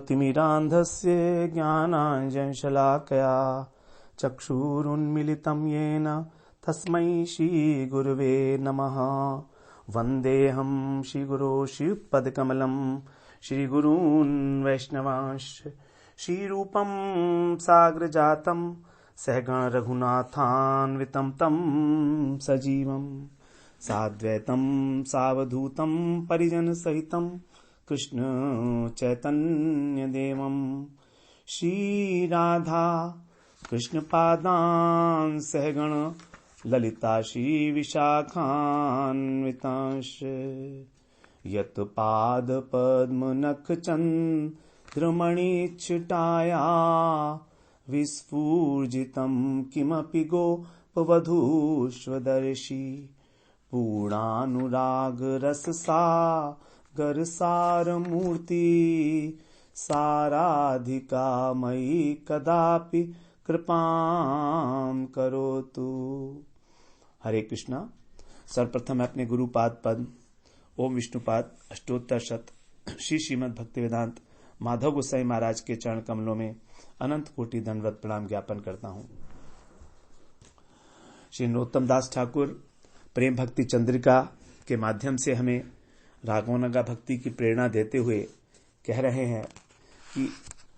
तिमिरान्धस्य ज्ञानाञ्जनशलाकया चक्षुरुन्मिलितं येन तस्मै श्रीगुरुवे नमः। वन्देऽहं श्रीगुरो श्रीयुक्तपदकमलं श्रीगुरून् वैष्णवांश्च श्रीरूपं साग्रजातं सहगण रघुनाथान्वितं तं सजीवं साद्वैतं सावधूतं परिजनसहितं कृष्ण चैतन्य देवं श्रीराधा कृष्ण पादान् सहगण ललिता श्री विशाखान्वितांश यत् पाद पद्म नख चन्द्रमणिच्छटाया विस्फूर्जितं किमपि गोपवधूष्वदर्शी पूर्णानुराग रससा गरसारमूर्ति साराधिका मयि कदापि कृपां करोतु। हरे कृष्णा। सर्वप्रथम मैं अपने गुरुपाद पद ओम विष्णुपाद अष्टोत्तर शत श्री श्रीमद् भक्ति वेदांत माधव गोसाई महाराज के चरण कमलों में अनंत कोटि दंडवत प्रणाम ज्ञापन करता हूँ। श्री नरोत्तम दास ठाकुर प्रेम भक्ति चंद्रिका के माध्यम से हमें राघवनगा भक्ति की प्रेरणा देते हुए कह रहे हैं कि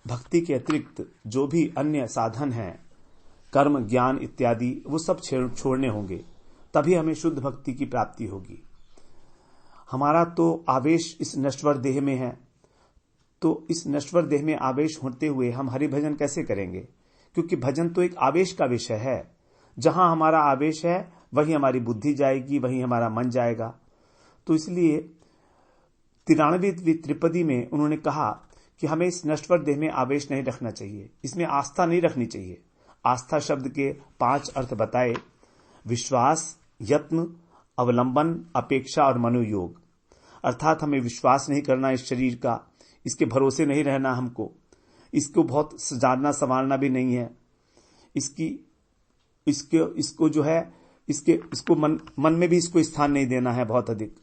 भक्ति के अतिरिक्त जो भी अन्य साधन हैं, कर्म ज्ञान इत्यादि, वो सब छोड़ने होंगे, तभी हमें शुद्ध भक्ति की प्राप्ति होगी। हमारा तो आवेश इस नश्वर देह में है, तो इस नश्वर देह में आवेश होते हुए हम हरि भजन कैसे करेंगे? क्योंकि भजन तो एक आवेश का विषय है। जहां हमारा आवेश है वहीं हमारी बुद्धि जाएगी, वहीं हमारा मन जाएगा। तो इसलिए 93वीं त्रिपदी में उन्होंने कहा कि हमें इस नश्वर देह में आवेश नहीं रखना चाहिए, इसमें आस्था नहीं रखनी चाहिए। आस्था शब्द के 5 अर्थ बताए: विश्वास, यत्न, अवलंबन, अपेक्षा और मनोयोग। अर्थात हमें विश्वास नहीं करना इस शरीर का, इसके भरोसे नहीं रहना, हमको इसको बहुत सजाना संवारना भी नहीं है, इसको जो है इसको मन में भी इसको स्थान नहीं देना है बहुत अधिक,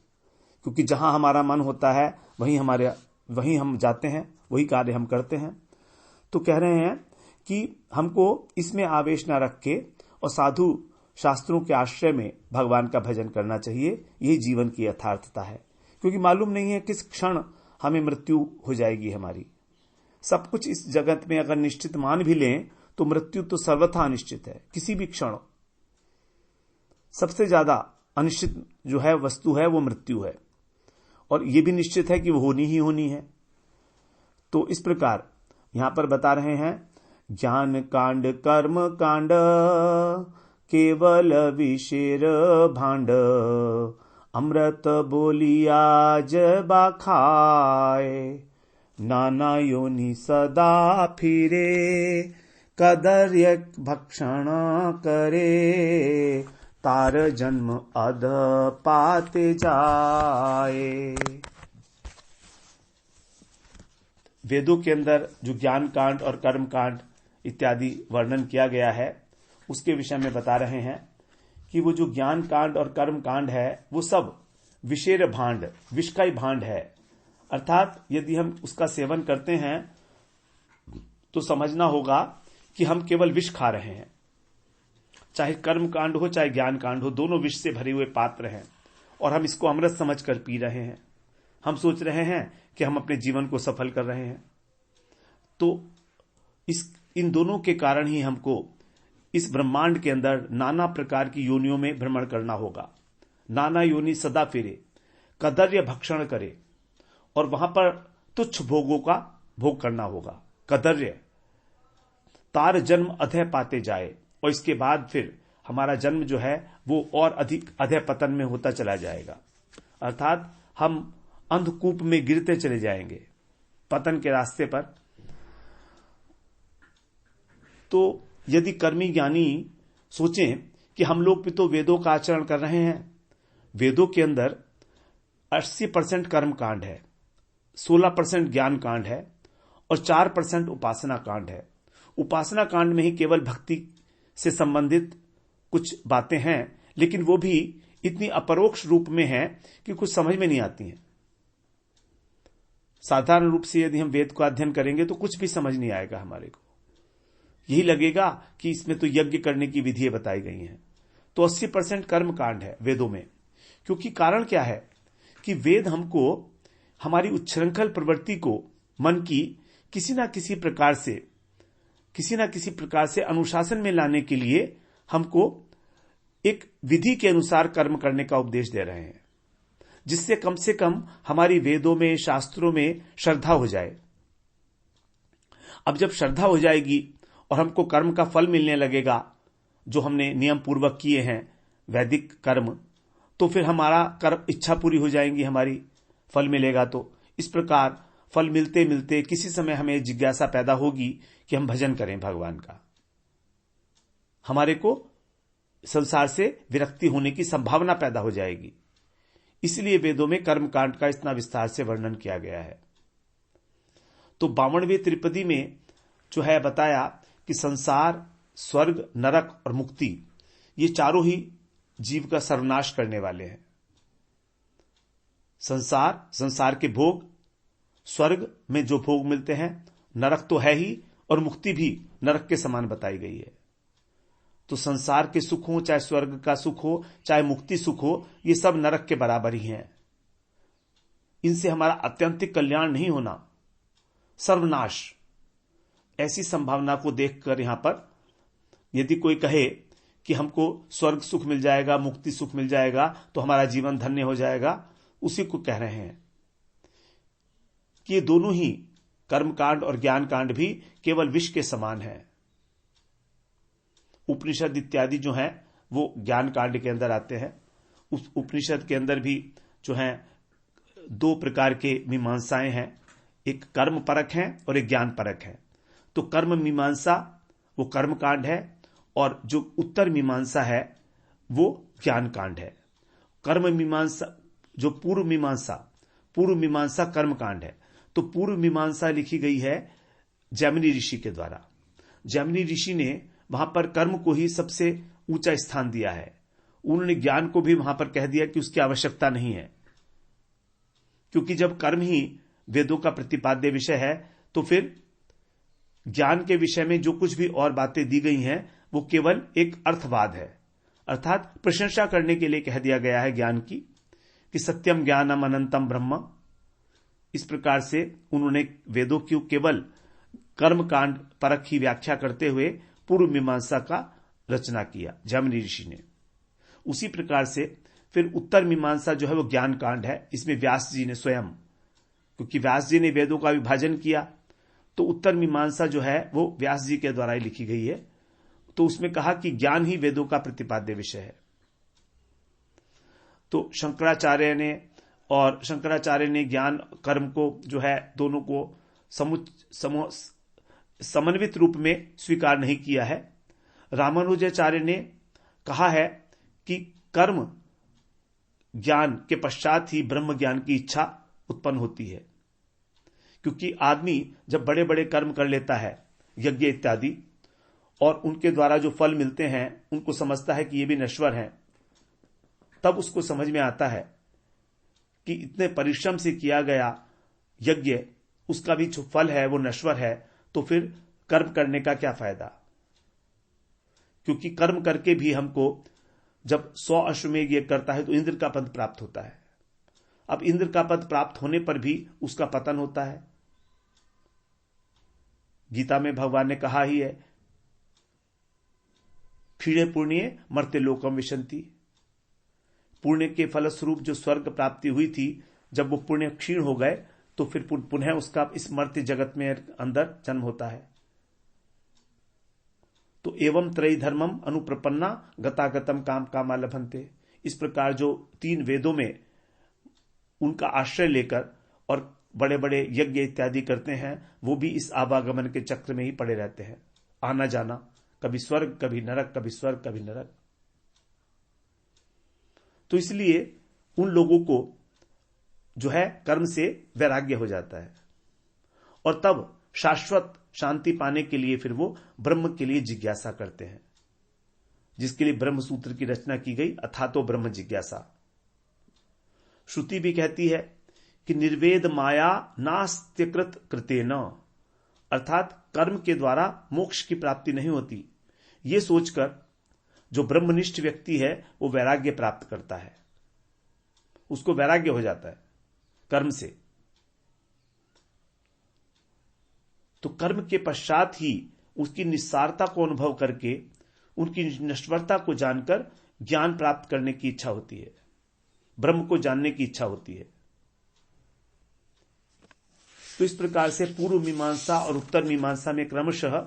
क्योंकि जहां हमारा मन होता है वहीं हम जाते हैं, वही कार्य हम करते हैं। तो कह रहे हैं कि हमको इसमें आवेश न रख के और साधु शास्त्रों के आश्रय में भगवान का भजन करना चाहिए। यही जीवन की यथार्थता है, क्योंकि मालूम नहीं है किस क्षण हमें मृत्यु हो जाएगी हमारी। सब कुछ इस जगत में अगर निश्चित मान भी लें तो मृत्यु तो सर्वथा अनिश्चित है। किसी भी क्षण सबसे ज्यादा अनिश्चित जो है वस्तु है वो मृत्यु है, और यह भी निश्चित है कि वो होनी ही होनी है। तो इस प्रकार यहां पर बता रहे हैं, ज्ञान कांड कर्म कांड केवल विशेर भांड अमृत बोलिया जबा खाए नाना योनि सदा फिरे कदर्य भक्षण करे तार जन्म अध पाते जाए। वेदों के अंदर जो ज्ञान कांड और कर्म कांड इत्यादि वर्णन किया गया है उसके विषय में बता रहे हैं कि वो जो ज्ञान कांड और कर्म कांड है वो सब विषेर भांड, विष का ही भांड है। अर्थात यदि हम उसका सेवन करते हैं तो समझना होगा कि हम केवल विष खा रहे हैं। चाहे कर्म कांड हो चाहे ज्ञान कांड हो, दोनों विष से भरे हुए पात्र हैं और हम इसको अमृत समझकर पी रहे हैं। हम सोच रहे हैं कि हम अपने जीवन को सफल कर रहे हैं। तो इन दोनों के कारण ही हमको इस ब्रह्मांड के अंदर नाना प्रकार की योनियों में भ्रमण करना होगा। नाना योनि सदा फिरे, कदर्य भक्षण करे, और वहां पर तुच्छ भोगों का भोग करना होगा। कदर्य, तार जन्म अधः पाते जाए, और इसके बाद फिर हमारा जन्म जो है वो और अधिक अधः पतन में होता चला जाएगा। अर्थात हम अंधकूप में गिरते चले जाएंगे पतन के रास्ते पर। तो यदि कर्मी ज्ञानी सोचें कि हम लोग भी तो वेदों का आचरण कर रहे हैं, वेदों के अंदर 80% कर्म कांड है, 16% ज्ञान कांड है और 4% उपासना कांड है। उपासना कांड में ही केवल भक्ति से संबंधित कुछ बातें हैं, लेकिन वो भी इतनी अपरोक्ष रूप में है कि कुछ समझ में नहीं आती हैं। साधारण रूप से यदि हम वेद को अध्ययन करेंगे तो कुछ भी समझ नहीं आएगा हमारे को। यही लगेगा कि इसमें तो यज्ञ करने की विधियां बताई गई हैं। तो 80% कर्म कांड है वेदों में। क्योंकि कारण क्या है कि वेद हमको हमारी उच्छृंखल प्रवृत्ति को, मन की किसी ना किसी प्रकार से अनुशासन में लाने के लिए हमको एक विधि के अनुसार कर्म करने का उपदेश दे रहे हैं, जिससे कम से कम हमारी वेदों में, शास्त्रों में श्रद्धा हो जाए। अब जब श्रद्धा हो जाएगी और हमको कर्म का फल मिलने लगेगा, जो हमने नियम पूर्वक किए हैं वैदिक कर्म, तो फिर हमारा कर्म इच्छा पूरी हो जाएंगी, हमारी फल मिलेगा। तो इस प्रकार फल मिलते मिलते किसी समय हमें जिज्ञासा पैदा होगी कि हम भजन करें भगवान का। हमारे को संसार से विरक्ति होने की संभावना पैदा हो जाएगी। इसलिए वेदों में कर्म कांड का इतना विस्तार से वर्णन किया गया है। तो 52वें त्रिपदी में जो है बताया कि संसार, स्वर्ग, नरक और मुक्ति, ये चारों ही जीव का सर्वनाश करने वाले हैं। संसार के भोग, स्वर्ग में जो भोग मिलते हैं, नरक तो है ही, और मुक्ति भी नरक के समान बताई गई है। तो संसार के सुख हो, चाहे स्वर्ग का सुख हो, चाहे मुक्ति सुख हो, ये सब नरक के बराबर ही हैं। इनसे हमारा अत्यंतिक कल्याण नहीं होना, सर्वनाश, ऐसी संभावना को देखकर यहां पर यदि कोई कहे कि हमको स्वर्ग सुख मिल जाएगा, मुक्ति सुख मिल जाएगा, तो हमारा जीवन धन्य हो जाएगा, उसी को कह रहे हैं कि ये दोनों ही कर्मकांड और ज्ञान कांड भी केवल विष के समान है। उपनिषद इत्यादि जो हैं वो ज्ञान कांड के अंदर आते हैं। उस उपनिषद के अंदर भी जो हैं 2 प्रकार के मीमांसाएं हैं, एक कर्म परक है और एक ज्ञान परक है। तो कर्म मीमांसा वो कर्म कांड है, और जो उत्तर मीमांसा है वो ज्ञान कांड है। कर्म मीमांसा, जो पूर्व मीमांसा कर्म कांड है। तो पूर्व मीमांसा लिखी गई है जैमिनी ऋषि के द्वारा। जैमिनी ऋषि ने वहां पर कर्म को ही सबसे ऊंचा स्थान दिया है। उन्होंने ज्ञान को भी वहां पर कह दिया कि उसकी आवश्यकता नहीं है, क्योंकि जब कर्म ही वेदों का प्रतिपाद्य विषय है, तो फिर ज्ञान के विषय में जो कुछ भी और बातें दी गई हैं वो केवल एक अर्थवाद है, अर्थात प्रशंसा करने के लिए कह दिया गया है ज्ञान की, कि सत्यम ज्ञानम अनंतम ब्रह्म। इस प्रकार से उन्होंने वेदों की केवल कर्म कांड परक ही व्याख्या करते हुए पूर्व मीमांसा का रचना किया जैमिनी ऋषि ने। उसी प्रकार से फिर उत्तर मीमांसा जो है वो ज्ञान कांड है। इसमें व्यास जी ने स्वयं, क्योंकि व्यास जी ने वेदों का विभाजन किया, तो उत्तर मीमांसा जो है वो व्यास जी के द्वारा ही लिखी गई है। तो उसमें कहा कि ज्ञान ही वेदों का प्रतिपाद्य विषय है। तो शंकराचार्य ने ज्ञान कर्म को जो है दोनों को समन्वित रूप में स्वीकार नहीं किया है। रामानुजाचार्य ने कहा है कि कर्म ज्ञान के पश्चात ही ब्रह्म ज्ञान की इच्छा उत्पन्न होती है, क्योंकि आदमी जब बड़े बड़े कर्म कर लेता है, यज्ञ इत्यादि, और उनके द्वारा जो फल मिलते हैं उनको समझता है कि ये भी नश्वर हैं, तब उसको समझ में आता है कि इतने परिश्रम से किया गया यज्ञ, उसका भी जो फल है वो नश्वर है, तो फिर कर्म करने का क्या फायदा। क्योंकि कर्म करके भी हमको जब 100 अश्वमेध यज्ञ करता है तो इंद्र का पद प्राप्त होता है। अब इंद्र का पद प्राप्त होने पर भी उसका पतन होता है। गीता में भगवान ने कहा ही है, क्षीणे पुण्य मर्त्य लोकम विशंति। पुण्य के फलस्वरूप जो स्वर्ग प्राप्ति हुई थी, जब वो पुण्य क्षीण हो गए तो फिर पुनः उसका इस मर्त्य जगत में अंदर जन्म होता है। तो एवं त्रयी धर्मम अनुप्रपन्ना गतागतम काम कामा लभन्ते। इस प्रकार जो 3 वेदों में उनका आश्रय लेकर और बड़े बड़े यज्ञ इत्यादि करते हैं, वो भी इस आवागमन के चक्र में ही पड़े रहते हैं, आना जाना, कभी स्वर्ग कभी नरक, कभी स्वर्ग कभी नरक। तो इसलिए उन लोगों को जो है कर्म से वैराग्य हो जाता है, और तब शाश्वत शांति पाने के लिए फिर वो ब्रह्म के लिए जिज्ञासा करते हैं, जिसके लिए ब्रह्म सूत्र की रचना की गई, अथा तो ब्रह्म जिज्ञासा। श्रुति भी कहती है कि निर्वेद माया नास्त्यकृत कृतेन, अर्थात कर्म के द्वारा मोक्ष की प्राप्ति नहीं होती, ये सोचकर जो ब्रह्मनिष्ठ व्यक्ति है वो वैराग्य प्राप्त करता है, उसको वैराग्य हो जाता है कर्म से। तो कर्म के पश्चात ही उसकी निस्सारता को अनुभव करके, उनकी नश्वरता को जानकर ज्ञान प्राप्त करने की इच्छा होती है, ब्रह्म को जानने की इच्छा होती है। तो इस प्रकार से पूर्व मीमांसा और उत्तर मीमांसा में क्रमशः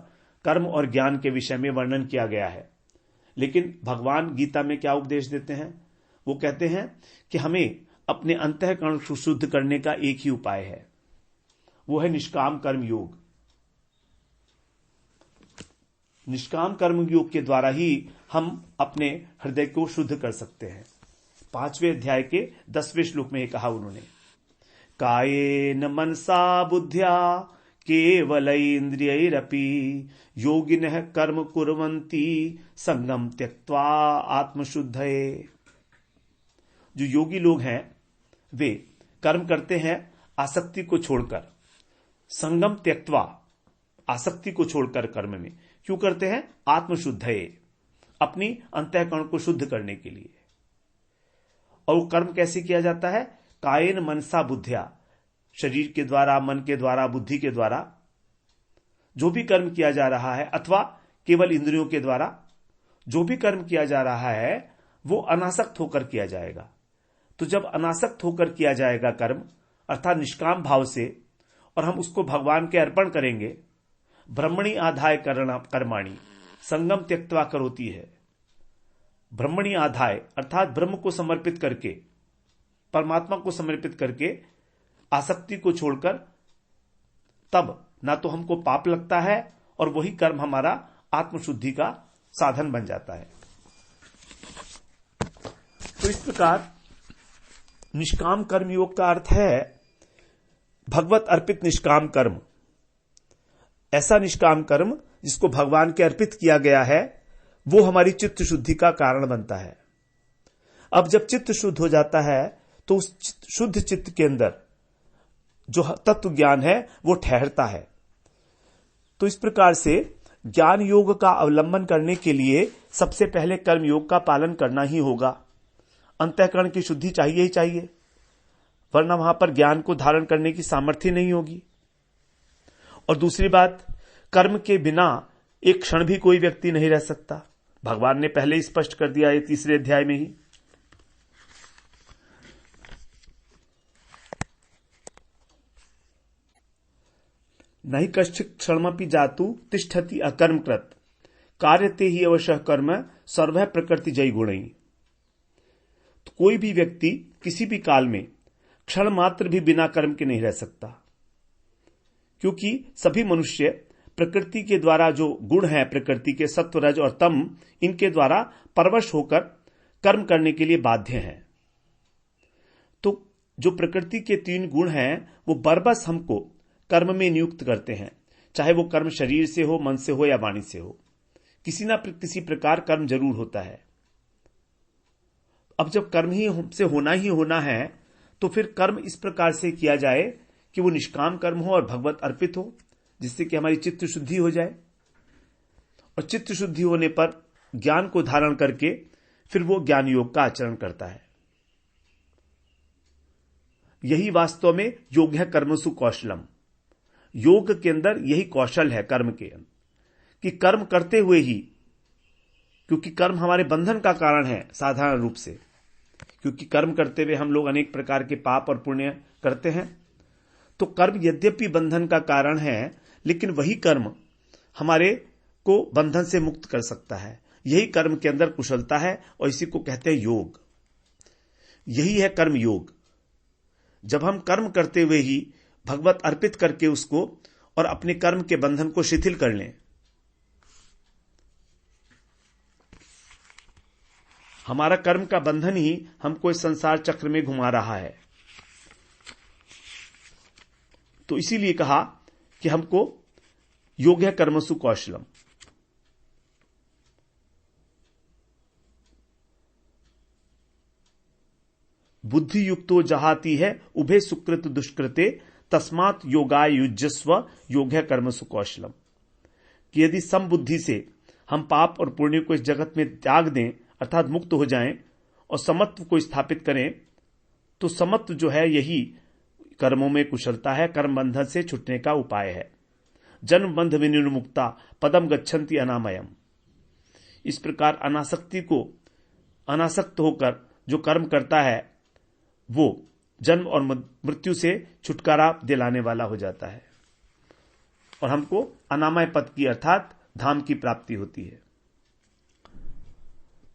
कर्म और ज्ञान के विषय में वर्णन किया गया है। लेकिन भगवान गीता में क्या उपदेश देते हैं? वो कहते हैं कि हमें अपने अंतःकरण को शुद्ध करने का एक ही उपाय है, वो है निष्काम कर्म योग। निष्काम कर्म योग के द्वारा ही हम अपने हृदय को शुद्ध कर सकते हैं। 5वें अध्याय के 10वें श्लोक में कहा उन्होंने, कायेन मनसा बुद्ध्या केवलैन्द्रियैरपि योगिनः कर्म कुर्वन्ति संगम त्यक्त्वा आत्मशुद्धये। जो योगी लोग हैं वे कर्म करते हैं आसक्ति को छोड़कर, संगम त्यक्त्वा, आसक्ति को छोड़कर कर्म में क्यों करते हैं? आत्मशुद्धये, अपनी अंतःकरण को शुद्ध करने के लिए। और वो कर्म कैसे किया जाता है? कायेन मनसा बुद्ध्या, शरीर के द्वारा, मन के द्वारा, बुद्धि के द्वारा जो भी कर्म किया जा रहा है, अथवा केवल इंद्रियों के द्वारा जो भी कर्म किया जा रहा है वो अनासक्त होकर किया जाएगा। तो जब अनासक्त होकर किया जाएगा कर्म, अर्थात निष्काम भाव से, और हम उसको भगवान के अर्पण करेंगे, ब्रह्मणि आधाय कर्माणि संगम त्यक्त्वा करोति है। ब्रह्मणि आधाय अर्थात ब्रह्म को समर्पित करके, परमात्मा को समर्पित करके, आसक्ति को छोड़कर, तब ना तो हमको पाप लगता है और वही कर्म हमारा आत्मशुद्धि का साधन बन जाता है। तो इस प्रकार निष्काम कर्म योग का अर्थ है भगवत अर्पित निष्काम कर्म। ऐसा निष्काम कर्म जिसको भगवान के अर्पित किया गया है, वो हमारी चित्त शुद्धि का कारण बनता है। अब जब चित्त शुद्ध हो जाता है तो उस शुद्ध चित्त के अंदर जो तत्व ज्ञान है वो ठहरता है। तो इस प्रकार से ज्ञान योग का अवलंबन करने के लिए सबसे पहले कर्म योग का पालन करना ही होगा। अंतःकरण की शुद्धि चाहिए ही चाहिए, वरना वहां पर ज्ञान को धारण करने की सामर्थ्य नहीं होगी। और दूसरी बात, कर्म के बिना एक क्षण भी कोई व्यक्ति नहीं रह सकता। भगवान ने पहले ही स्पष्ट कर दिया है 3 अध्याय में ही। नहीं कश्चित् क्षणमपि जातु तिष्ठति अकर्मकृत कार्यते ही अवश्य कर्म सर्वः प्रकृति जय गुणई। तो कोई भी व्यक्ति किसी भी काल में क्षण मात्र भी बिना कर्म के नहीं रह सकता, क्योंकि सभी मनुष्य प्रकृति के द्वारा जो गुण है, प्रकृति के सत्व, रज और तम, इनके द्वारा परवश होकर कर्म करने के लिए बाध्य हैं। तो जो प्रकृति के 3 गुण हैं वो बरबस हमको कर्म में नियुक्त करते हैं, चाहे वो कर्म शरीर से हो, मन से हो या वाणी से हो, किसी ना किसी प्रकार कर्म जरूर होता है। अब जब कर्म ही हमसे होना ही होना है तो फिर कर्म इस प्रकार से किया जाए कि वो निष्काम कर्म हो और भगवत अर्पित हो, जिससे कि हमारी चित्त शुद्धि हो जाए। और चित्त शुद्धि होने पर ज्ञान को धारण करके फिर वो ज्ञान योग का आचरण करता है। यही वास्तव में योग है कर्मसु कौशलम। योग के अंदर यही कौशल है कर्म के अंदर, कि कर्म करते हुए ही, क्योंकि कर्म हमारे बंधन का कारण है साधारण रूप से, क्योंकि कर्म करते हुए हम लोग अनेक प्रकार के पाप और पुण्य करते हैं। तो कर्म यद्यपि बंधन का कारण है, लेकिन वही कर्म हमारे को बंधन से मुक्त कर सकता है। यही कर्म के अंदर कुशलता है और इसी को कहते हैं योग। यही है कर्म योग। जब हम कर्म करते हुए ही भगवत अर्पित करके उसको और अपने कर्म के बंधन को शिथिल कर लें, हमारा कर्म का बंधन ही हमको इस संसार चक्र में घुमा रहा है। तो इसीलिए कहा कि हमको योग है कर्मसु कौशलम। बुद्धि युक्तो जहाती है उभे सुकृत दुष्कृते तस्मात योगाय युज्यस्व योग्य कर्म सुकौशलम। कि यदि समबुद्धि से हम पाप और पुण्य को इस जगत में त्याग दें अर्थात मुक्त हो जाएं और समत्व को स्थापित करें, तो समत्व जो है यही कर्मों में कुशलता है, कर्म बंधन से छुटने का उपाय है। जन्म बंध विनिर्मुक्ता पदम गच्छन्ति अनामयम। इस प्रकार अनासक्त होकर जो कर्म करता है वो जन्म और मृत्यु से छुटकारा दिलाने वाला हो जाता है और हमको अनामय पद की अर्थात धाम की प्राप्ति होती है।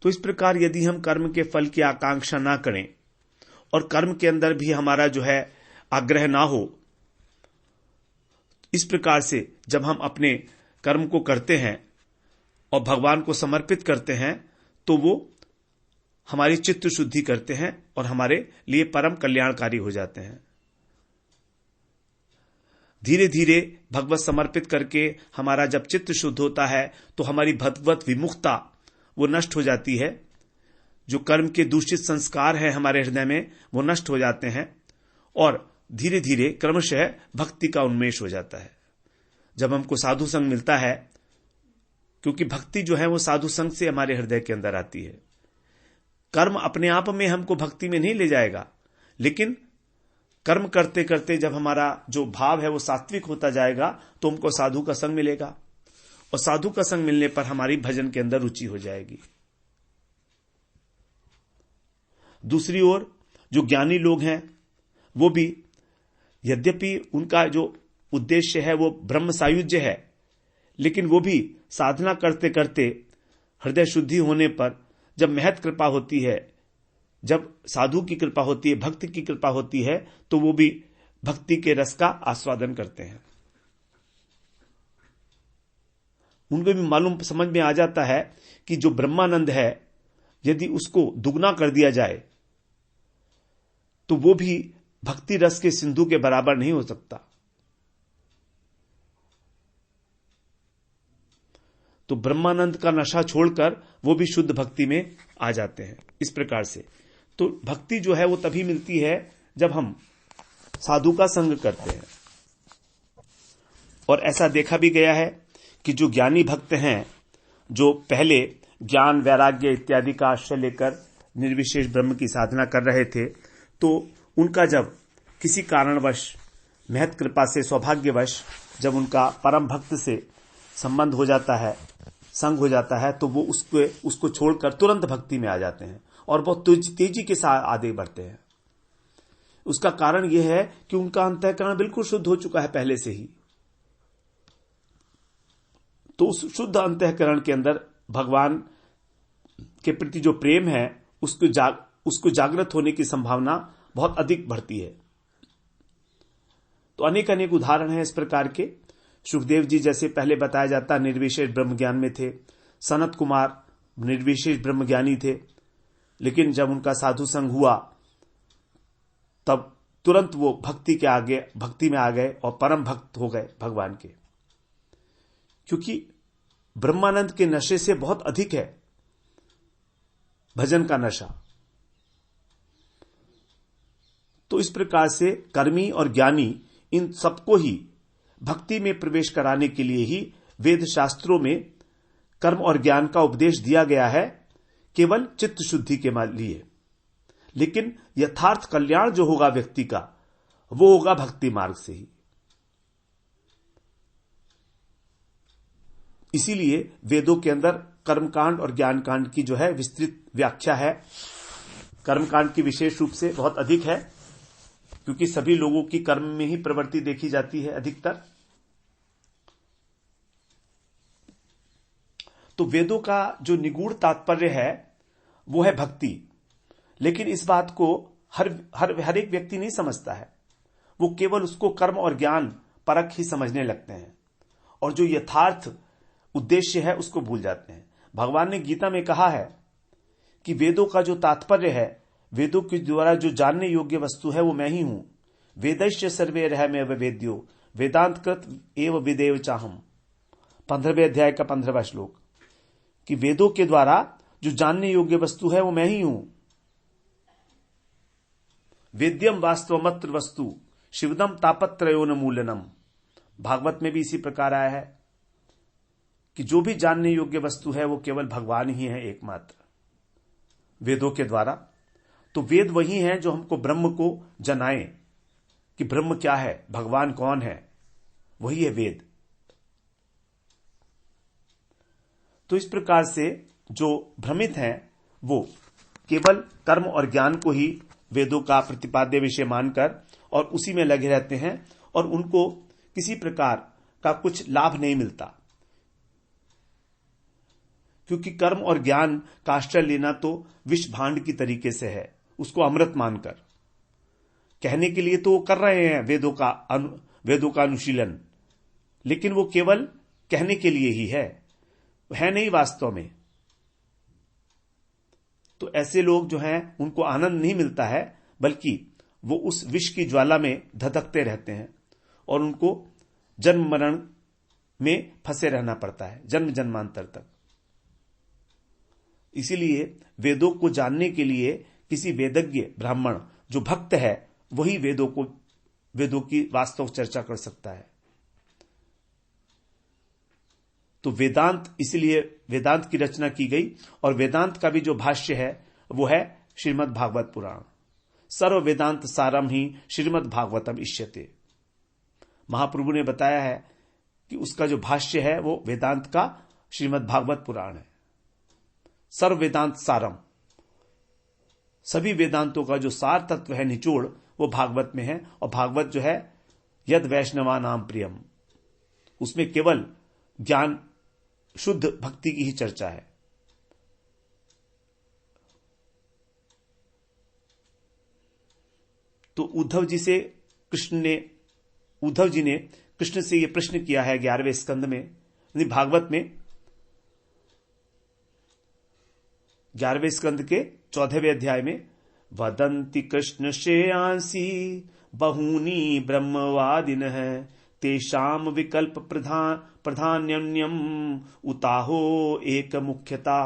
तो इस प्रकार यदि हम कर्म के फल की आकांक्षा ना करें और कर्म के अंदर भी हमारा जो है आग्रह ना हो, इस प्रकार से जब हम अपने कर्म को करते हैं और भगवान को समर्पित करते हैं तो वो हमारी चित्त शुद्धि करते हैं और हमारे लिए परम कल्याणकारी हो जाते हैं। धीरे धीरे भगवत समर्पित करके हमारा जब चित्त शुद्ध होता है तो हमारी भगवत विमुखता वो नष्ट हो जाती है। जो कर्म के दूषित संस्कार हैं हमारे हृदय में वो नष्ट हो जाते हैं और धीरे धीरे क्रमशः भक्ति का उन्मेष हो जाता है। जब हमको साधु संग मिलता है, क्योंकि भक्ति जो है वो साधु संग से हमारे हृदय के अंदर आती है। कर्म अपने आप में हमको भक्ति में नहीं ले जाएगा, लेकिन कर्म करते करते जब हमारा जो भाव है वो सात्विक होता जाएगा तो हमको साधु का संग मिलेगा और साधु का संग मिलने पर हमारी भजन के अंदर रुचि हो जाएगी। दूसरी ओर जो ज्ञानी लोग हैं वो भी, यद्यपि उनका जो उद्देश्य है वो ब्रह्म सायुज्य है, लेकिन वो भी साधना करते करते हृदय शुद्धि होने पर जब महत कृपा होती है, जब साधु की कृपा होती है, भक्त की कृपा होती है, तो वो भी भक्ति के रस का आस्वादन करते हैं। उनको भी मालूम समझ में आ जाता है कि जो ब्रह्मानंद है यदि उसको दुगना कर दिया जाए तो वो भी भक्ति रस के सिंधु के बराबर नहीं हो सकता। तो ब्रह्मानंद का नशा छोड़कर वो भी शुद्ध भक्ति में आ जाते हैं। इस प्रकार से तो भक्ति जो है वो तभी मिलती है जब हम साधु का संग करते हैं। और ऐसा देखा भी गया है कि जो ज्ञानी भक्त हैं, जो पहले ज्ञान वैराग्य इत्यादि का आश्रय लेकर निर्विशेष ब्रह्म की साधना कर रहे थे, तो उनका जब किसी कारणवश महत कृपा से सौभाग्यवश जब उनका परम भक्त से संबंध हो जाता है, संग हो जाता है, तो वो उसको छोड़कर तुरंत भक्ति में आ जाते हैं और बहुत तेजी के साथ आगे बढ़ते हैं। उसका कारण यह है कि उनका अंतःकरण बिल्कुल शुद्ध हो चुका है पहले से ही। तो उस शुद्ध अंतःकरण के अंदर भगवान के प्रति जो प्रेम है उसको जागृत होने की संभावना बहुत अधिक बढ़ती है। तो अनेक अनेक उदाहरण हैं इस प्रकार के। सुखदेव जी जैसे पहले बताया जाता निर्विशेष ब्रह्म ज्ञान में थे, सनत कुमार निर्विशेष ब्रह्म ज्ञानी थे, लेकिन जब उनका साधु संग हुआ तब तुरंत वो भक्ति में आ गए और परम भक्त हो गए भगवान के, क्योंकि ब्रह्मानंद के नशे से बहुत अधिक है भजन का नशा। तो इस प्रकार से कर्मी और ज्ञानी इन सबको ही भक्ति में प्रवेश कराने के लिए ही वेद शास्त्रों में कर्म और ज्ञान का उपदेश दिया गया है, केवल चित्त शुद्धि के लिए। लेकिन यथार्थ कल्याण जो होगा व्यक्ति का वो होगा भक्ति मार्ग से ही। इसीलिए वेदों के अंदर कर्मकांड और ज्ञान कांड की जो है विस्तृत व्याख्या है। कर्मकांड की विशेष रूप से बहुत अधिक है, क्योंकि सभी लोगों की कर्म में ही प्रवृत्ति देखी जाती है अधिकतर। तो वेदों का जो निगूढ़ तात्पर्य है वो है भक्ति, लेकिन इस बात को हर एक व्यक्ति नहीं समझता है। वो केवल उसको कर्म और ज्ञान परख ही समझने लगते हैं और जो यथार्थ उद्देश्य है उसको भूल जाते हैं। भगवान ने गीता में कहा है कि वेदों का जो तात्पर्य है, वेदों के द्वारा जो जानने योग्य वस्तु है वो मैं ही हूं। वेदैश्च सर्वे रहमेव वेद्यो वेदांत कृत एव विदेव चाहम। 15वें अध्याय का 15वां श्लोक, कि वेदों के द्वारा जो जानने योग्य वस्तु है वो मैं ही हूं। वेद्यम वास्तवमत्र वस्तु शिवदम तापत्रयोन मूलनम। भागवत में भी इसी प्रकार आया है कि जो भी जानने योग्य वस्तु है वो केवल भगवान ही है एकमात्र, वेदों के द्वारा। तो वेद वही हैं जो हमको ब्रह्म को जनाए कि ब्रह्म क्या है, भगवान कौन है, वही है वेद। तो इस प्रकार से जो भ्रमित हैं वो केवल कर्म और ज्ञान को ही वेदों का प्रतिपाद्य विषय मानकर और उसी में लगे रहते हैं और उनको किसी प्रकार का कुछ लाभ नहीं मिलता, क्योंकि कर्म और ज्ञान का आश्रय लेना तो विष भांड की तरीके से है, उसको अमृत मानकर। कहने के लिए तो वो कर रहे हैं वेदों का अनुशीलन, लेकिन वो केवल कहने के लिए ही है नहीं वास्तव में। तो ऐसे लोग जो हैं उनको आनंद नहीं मिलता है, बल्कि वो उस विष की ज्वाला में धधकते रहते हैं और उनको जन्म मरण में फंसे रहना पड़ता है जन्म जन्मांतर तक। इसीलिए वेदों को जानने के लिए किसी वेदज्ञ ब्राह्मण जो भक्त है वही वेदों की वास्तव चर्चा कर सकता है। तो वेदांत, इसलिए वेदांत की रचना की गई और वेदांत का भी जो भाष्य है वो है श्रीमद् भागवत पुराण। सर्व वेदांत सारम ही श्रीमद् भागवतम इष्यते। महाप्रभु ने बताया है कि उसका जो भाष्य है वो वेदांत का श्रीमद् भागवत पुराण है। सर्व वेदांत सारम, सभी वेदांतों का जो सार तत्व है, निचोड़, वो भागवत में है। और भागवत जो है यद वैष्णवा नाम प्रियम, उसमें केवल ज्ञान शुद्ध भक्ति की ही चर्चा है। तो उद्धव जी ने कृष्ण से यह प्रश्न किया है 11वें स्कंद में, भागवत में 11वें स्कंद के 14वें अध्याय में, वदन्ति कृष्ण श्रेयांसी बहूनी ब्रह्मवादिनः तेषाम विकल्प प्रधान्यन्यम उताहो एक मुख्यता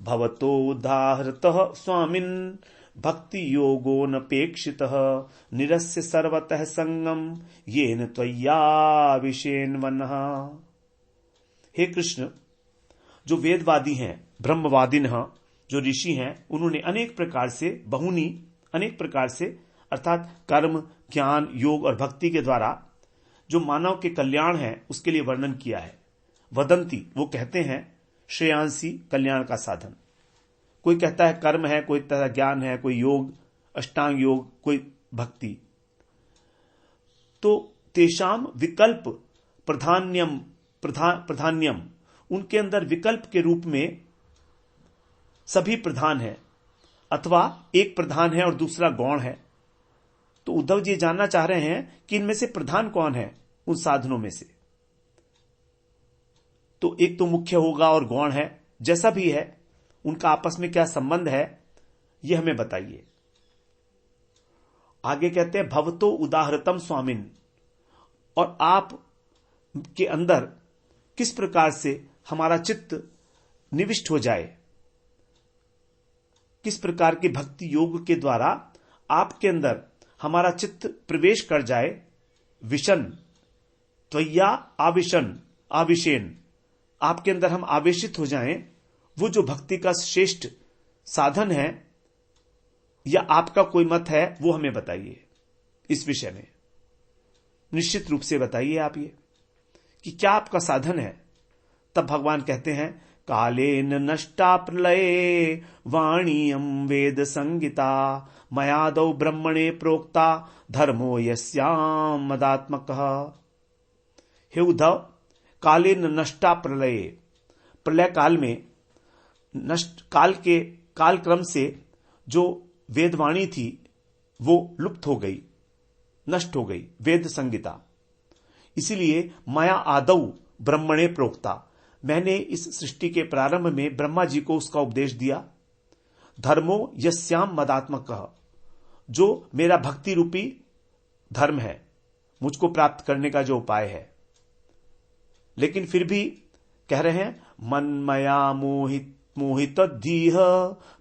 भवतो उदाहृतः स्वामिन् भक्ति योगो नपेक्षितः निरस्य सर्वतः संगम येन त्वय्याविषेण वनः। हे कृष्ण, जो वेदवादी हैं, ब्रह्मवादिनः, जो ऋषि हैं, उन्होंने अनेक प्रकार से अर्थात कर्म, ज्ञान, योग और भक्ति के द्वारा जो मानव के कल्याण है उसके लिए वर्णन किया है। वदंती, वो कहते हैं, श्रेयांसी, कल्याण का साधन। कोई कहता है कर्म है, कोई तरह ज्ञान है, कोई योग, अष्टांग योग, कोई भक्ति। तो तेषाम विकल्प प्रधान्यम, उनके अंदर विकल्प के रूप में सभी प्रधान है, अथवा एक प्रधान है और दूसरा गौण है। तो उद्धव जी जानना चाह रहे हैं कि इनमें से प्रधान कौन है उन साधनों में से। तो एक तो मुख्य होगा और गौण है, जैसा भी है उनका आपस में क्या संबंध है यह हमें बताइए। आगे कहते हैं भवतो उदाहृतम स्वामिन, और आप के अंदर किस प्रकार से हमारा चित्त निविष्ट हो जाए, किस प्रकार के भक्ति योग के द्वारा आपके अंदर हमारा चित्त प्रवेश कर जाए। विशन त्वय्या आविशेन, आपके अंदर हम आवेशित हो जाएं। वो जो भक्ति का श्रेष्ठ साधन है या आपका कोई मत है वो हमें बताइए। इस विषय में निश्चित रूप से बताइए आप ये कि क्या आपका साधन है। तब भगवान कहते हैं, कालेन नष्टा प्रलये वाणीयम वेद संगीता मयादौ ब्रह्मणे प्रोक्ता धर्मो यस्याम मदात्मकः। हे उद्धव, कालेन नष्टा प्रलये, प्रलय काल में नष्ट काल क्रम से जो वेदवाणी थी वो लुप्त हो गई, नष्ट हो गई, वेद संगीता। इसीलिए माया आदौ ब्रह्मणे प्रोक्ता, मैंने इस सृष्टि के प्रारंभ में ब्रह्मा जी को उसका उपदेश दिया। धर्मो यस्याम मदात्मकः, जो मेरा भक्ति रूपी धर्म है, मुझको प्राप्त करने का जो उपाय है। लेकिन फिर भी कह रहे हैं, मनमया मोहित धीह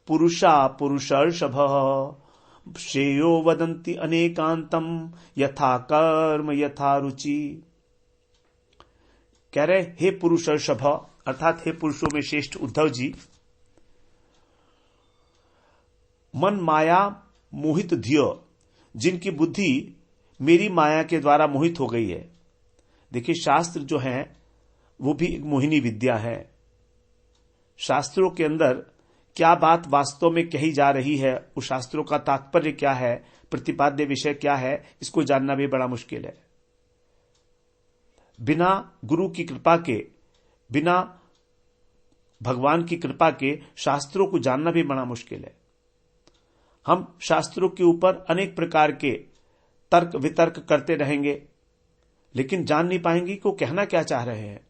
पुरुषा पुरुषर्षभ श्रेयो वदन्ति अनेकांतम यथा कर्म यथा रुचि। कह रहे हे पुरुषर्षभ, अर्थात हे पुरुषों में श्रेष्ठ उद्धव जी, मन माया मोहित धियो, जिनकी बुद्धि मेरी माया के द्वारा मोहित हो गई है। देखिए, शास्त्र जो है वो भी एक मोहिनी विद्या है। शास्त्रों के अंदर क्या बात वास्तव में कही जा रही है, उस शास्त्रों का तात्पर्य क्या है, प्रतिपाद्य विषय क्या है, इसको जानना भी बड़ा मुश्किल है। बिना गुरु की कृपा के, बिना भगवान की कृपा के शास्त्रों को जानना भी बड़ा मुश्किल है। हम शास्त्रों के ऊपर अनेक प्रकार के तर्क वितर्क करते रहेंगे, लेकिन जान नहीं पाएंगे कि वो कहना क्या चाह रहे हैं।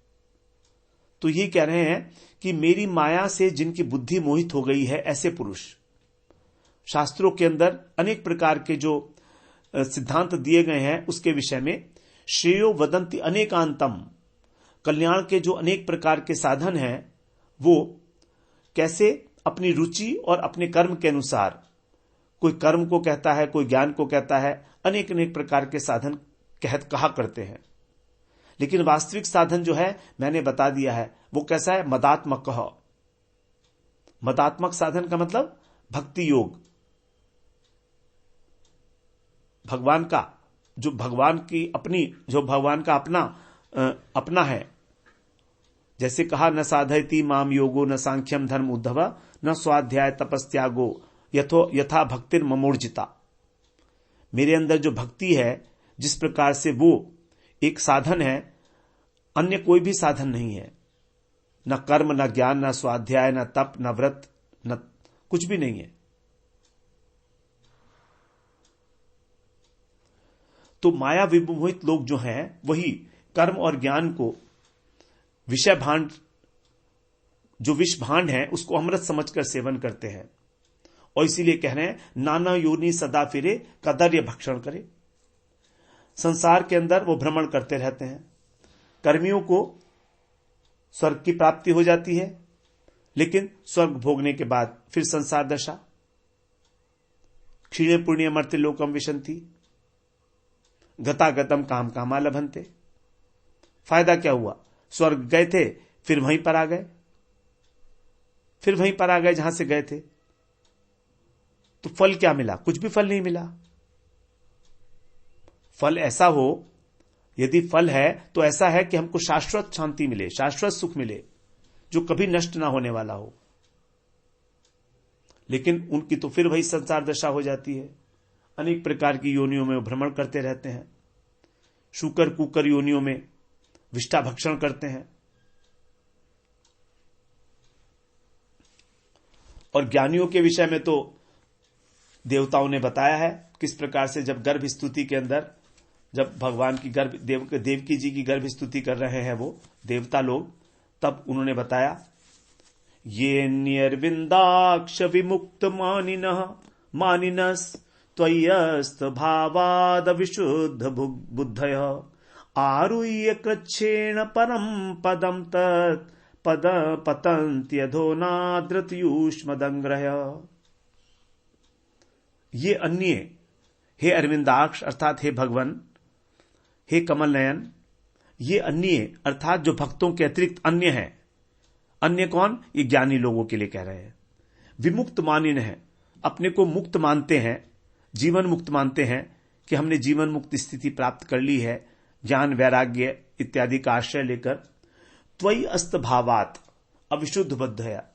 तो ये कह रहे हैं कि मेरी माया से जिनकी बुद्धि मोहित हो गई है, ऐसे पुरुष। शास्त्रों के अंदर अनेक प्रकार के जो सिद्धांत दिए गए हैं उसके विषय में श्रेयो वदंती अनेकांतम, कल्याण के जो अनेक प्रकार के साधन हैं वो कैसे अपनी रुचि और अपने कर्म के अनुसार, कोई कर्म को कहता है, कोई ज्ञान को कहता है, अनेक अनेक प्रकार के साधन कहा करते हैं। लेकिन वास्तविक साधन जो है मैंने बता दिया है, वो कैसा है? मदात्मक। मदात्मक साधन का मतलब भक्ति योग, भगवान का जो भगवान की अपनी, जो भगवान का अपना है। जैसे कहा, न साधयति माम योगो न सांख्यम धर्म उद्धव न स्वाध्याय तपस्त्यागो यथा भक्तिर ममोर्जिता। मेरे अंदर जो भक्ति है, जिस प्रकार से वो एक साधन है, अन्य कोई भी साधन नहीं है। न कर्म, न ज्ञान, न स्वाध्याय, न तप, न व्रत, न कुछ भी नहीं है। तो माया विमोहित लोग जो हैं वही कर्म और ज्ञान को विषय भांड, जो विष भांड है, उसको अमृत समझकर सेवन करते हैं। और इसीलिए कह रहे हैं, नाना योनि सदा फिरे कदर्य भक्षण करे। संसार के अंदर वो भ्रमण करते रहते हैं। कर्मियों को स्वर्ग की प्राप्ति हो जाती है, लेकिन स्वर्ग भोगने के बाद फिर संसार दशा। क्षीणे पुण्य मर्त्य लोकम विशंति गतागतम काम कामा लभंते। फायदा क्या हुआ? स्वर्ग गए थे, फिर वहीं पर आ गए, फिर वहीं पर आ गए जहां से गए थे। तो फल क्या मिला? कुछ भी फल नहीं मिला। फल ऐसा हो, यदि फल है तो ऐसा है कि हमको शाश्वत शांति मिले, शाश्वत सुख मिले, जो कभी नष्ट ना होने वाला हो। लेकिन उनकी तो फिर वही संसार दशा हो जाती है। अनेक प्रकार की योनियों में भ्रमण करते रहते हैं, शूकर कुकर योनियों में विष्ठा भक्षण करते हैं। और ज्ञानियों के विषय में तो देवताओं ने बताया है किस प्रकार से, जब गर्भ स्तुति के अंदर, जब भगवान की देवकी जी की गर्भ स्तुति कर रहे हैं वो देवता लोग, तब उन्होंने बताया, ये न्यर्विंदाक्ष विमुक्त मानिनस त्वय्यस्त भावाद विशुद्ध बुद्धय आरुह्य कृच्छेण परम पदम तत् पद पतंत्यधोनाद्रतयूष्मदंग्रह। ये अन्य, हे अरविंदाक्ष अर्थात हे भगवन, हे कमल नयन, ये अन्य अर्थात जो भक्तों के अतिरिक्त अन्य है। अन्य कौन? ये ज्ञानी लोगों के लिए कह रहे हैं। विमुक्त मानिन है, अपने को मुक्त मानते हैं, जीवन मुक्त मानते हैं कि हमने जीवन मुक्त स्थिति प्राप्त कर ली है, ज्ञान वैराग्य इत्यादि का आश्रय लेकर। त्वयि अस्त भावात अविशुद्ध बद्ध है,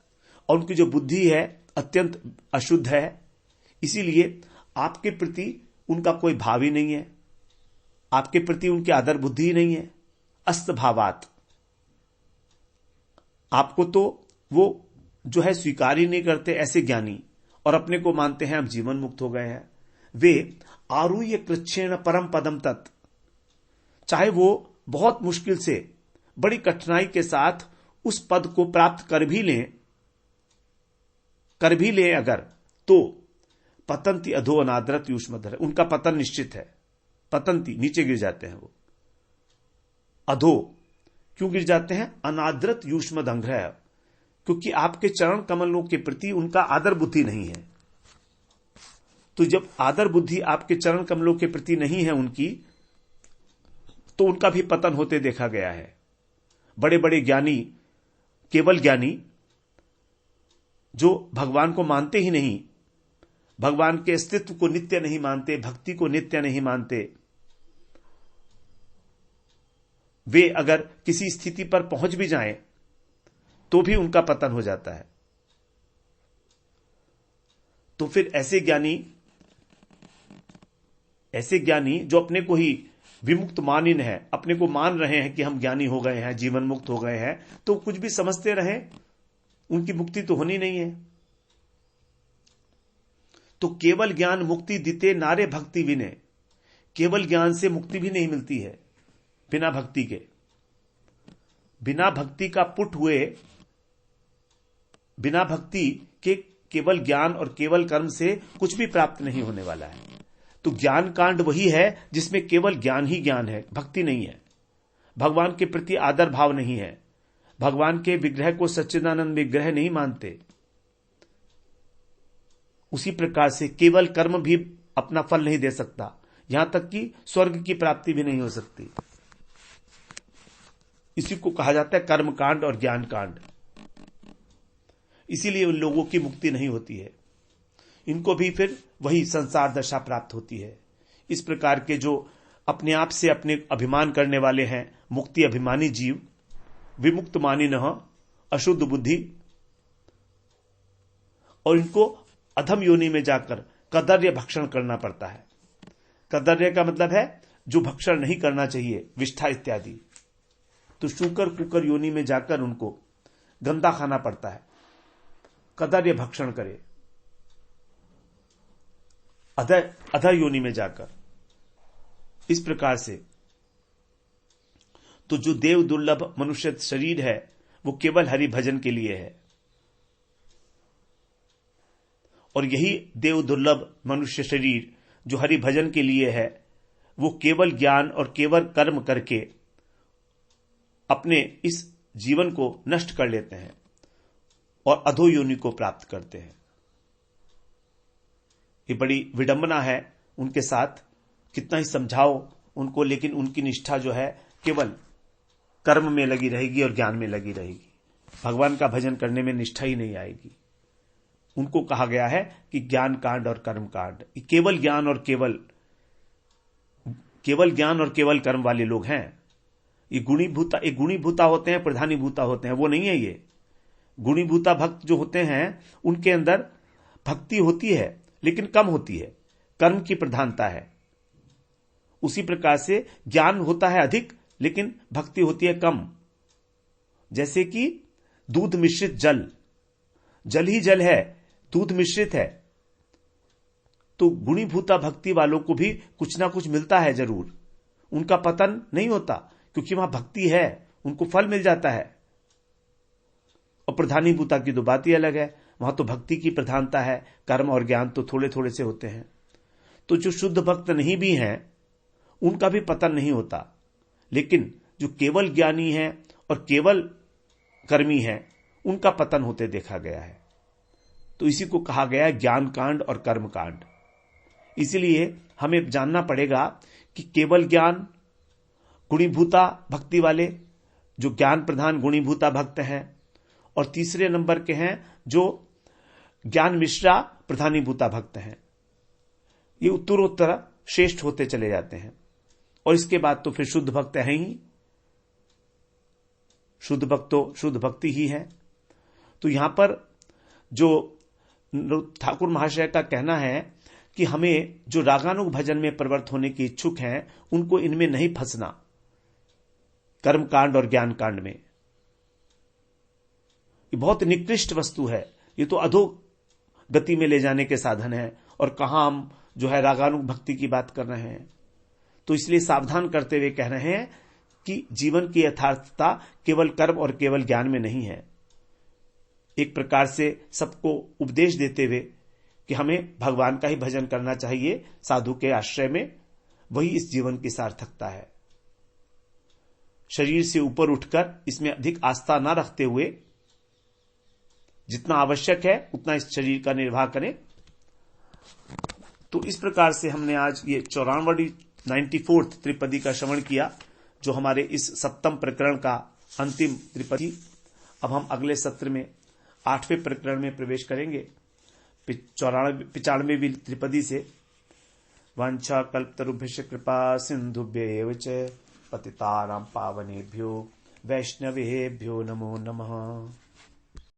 और उनकी जो बुद्धि है अत्यंत अशुद्ध है, इसीलिए आपके प्रति उनका कोई भाव ही नहीं है, आपके प्रति उनकी आदर बुद्धि ही नहीं है। अस्त भावात, आपको तो वो जो है स्वीकार ही नहीं करते, ऐसे ज्ञानी, और अपने को मानते हैं हम जीवन मुक्त हो गए हैं। वे आरुह्य कृच्छेण परम पदम तत्, चाहे वो बहुत मुश्किल से, बड़ी कठिनाई के साथ उस पद को प्राप्त कर भी लें अगर, तो पतंती अधो अनाद्रत यूष्मधर, उनका पतन निश्चित है। पतंती, नीचे गिर जाते हैं वो। अधो क्यों गिर जाते हैं? अनाद्रत यूष्मदंग्रह, क्योंकि आपके चरण कमलों के प्रति उनका आदर बुद्धि नहीं है। तो जब आदर बुद्धि आपके चरण कमलों के प्रति नहीं है उनकी, तो उनका भी पतन होते देखा गया है। बड़े बड़े ज्ञानी, केवल ज्ञानी जो भगवान को मानते ही नहीं, भगवान के अस्तित्व को नित्य नहीं मानते, भक्ति को नित्य नहीं मानते, वे अगर किसी स्थिति पर पहुंच भी जाएं तो भी उनका पतन हो जाता है। तो फिर ऐसे ज्ञानी जो अपने को ही विमुक्त मानिन है, अपने को मान रहे हैं कि हम ज्ञानी हो गए हैं, जीवन मुक्त हो गए हैं, तो कुछ भी समझते रहें, उनकी मुक्ति तो होनी नहीं है। तो केवल ज्ञान मुक्ति दिते नारे भक्ति विने, केवल ज्ञान से मुक्ति भी नहीं मिलती है बिना भक्ति के। बिना भक्ति का पुट हुए, बिना भक्ति के केवल ज्ञान और केवल कर्म से कुछ भी प्राप्त नहीं होने वाला है। तो ज्ञान कांड वही है जिसमें केवल ज्ञान ही ज्ञान है, भक्ति नहीं है। भगवान के प्रति आदर भाव नहीं है, भगवान के विग्रह को सच्चिदानंद विग्रह नहीं मानते। उसी प्रकार से केवल कर्म भी अपना फल नहीं दे सकता, यहां तक कि स्वर्ग की प्राप्ति भी नहीं हो सकती। इसी को कहा जाता है कर्म कांड और ज्ञान कांड। इसीलिए उन लोगों की मुक्ति नहीं होती है, इनको भी फिर वही संसार दशा प्राप्त होती है। इस प्रकार के जो अपने आप से अपने अभिमान करने वाले हैं, मुक्ति अभिमानी जीव, विमुक्त मानिनः, अशुद्ध बुद्धि, और इनको अधम योनि में जाकर कदर्य भक्षण करना पड़ता है। कदर्य का मतलब है जो भक्षण नहीं करना चाहिए, विष्ठा इत्यादि। तो शूकर कुकर योनि में जाकर उनको गंदा खाना पड़ता है, कदर्य भक्षण करे, अधर योनि में जाकर। इस प्रकार से तो जो देव दुर्लभ मनुष्य शरीर है वो केवल हरि भजन के लिए है, और यही देव दुर्लभ मनुष्य शरीर जो हरि भजन के लिए है, वो केवल ज्ञान और केवल कर्म करके अपने इस जीवन को नष्ट कर लेते हैं और अधो योनि को प्राप्त करते हैं। ये बड़ी विडंबना है उनके साथ, कितना ही समझाओ उनको, लेकिन उनकी निष्ठा जो है केवल कर्म में लगी रहेगी और ज्ञान में लगी रहेगी। भगवान का भजन करने में निष्ठा ही नहीं आएगी। उनको कहा गया है कि ज्ञान कांड और कर्म कांड, केवल ज्ञान और केवल ज्ञान और केवल कर्म वाले लोग हैं। ये गुणीभूता होते हैं, प्रधानीभूता होते हैं, वो नहीं है ये। गुणीभूता भक्त जो होते हैं उनके अंदर भक्ति होती है लेकिन कम होती है, कर्म की प्रधानता है। उसी प्रकार से ज्ञान होता है अधिक लेकिन भक्ति होती है कम। जैसे कि दूध मिश्रित जल, जल ही जल है, दूध मिश्रित है। तो गुणीभूता भक्ति वालों को भी कुछ ना कुछ मिलता है जरूर, उनका पतन नहीं होता, क्योंकि वहां भक्ति है, उनको फल मिल जाता है। और प्रधानीभूता की तो बात ही अलग है, वहां तो भक्ति की प्रधानता है, कर्म और ज्ञान तो थोड़े थोड़े से होते हैं। तो जो शुद्ध भक्त नहीं भी हैं उनका भी पतन नहीं होता, लेकिन जो केवल ज्ञानी है और केवल कर्मी है उनका पतन होते देखा गया है। तो इसी को कहा गया है ज्ञान कांड और कर्म कांड। इसीलिए हमें जानना पड़ेगा कि केवल ज्ञान गुणीभूता भक्ति वाले, जो ज्ञान प्रधान गुणीभूता भक्त हैं, और तीसरे नंबर के हैं जो ज्ञान मिश्रा प्रधानीभूता भक्त हैं। ये उत्तरोत्तर श्रेष्ठ होते चले जाते हैं। और इसके बाद तो फिर शुद्ध भक्त हैं ही, शुद्ध भक्त तो शुद्ध भक्ति ही है। तो यहां पर जो ठाकुर महाशय का कहना है कि हमें जो रागानुग भजन में प्रवृत्त होने के इच्छुक हैं उनको इनमें नहीं फंसना, कर्म कांड और ज्ञान कांड में। ये बहुत निकृष्ट वस्तु है, ये तो अधो गति में ले जाने के साधन है, और कहां हम जो है रागानुग भक्ति की बात कर रहे हैं। तो इसलिए सावधान करते हुए कह रहे हैं कि जीवन की यथार्थता केवल कर्म और केवल ज्ञान में नहीं है। एक प्रकार से सबको उपदेश देते हुए कि हमें भगवान का ही भजन करना चाहिए साधु के आश्रय में, वही इस जीवन की सार्थकता है। शरीर से ऊपर उठकर इसमें अधिक आस्था न रखते हुए जितना आवश्यक है उतना इस शरीर का निर्वाह करें। तो इस प्रकार से हमने आज ये 94th त्रिपदी का श्रवण किया, जो हमारे इस 7वें प्रकरण का अंतिम त्रिपदी। अब हम अगले सत्र में 8वें प्रकरण में प्रवेश करेंगे, 95वीं त्रिपदी से। वांछा कल्पतरुभ्यश्च कृपा सिंधुभ्येव च पतितानां पावनेभ्यो वैष्णवेभ्यो नमो नमः।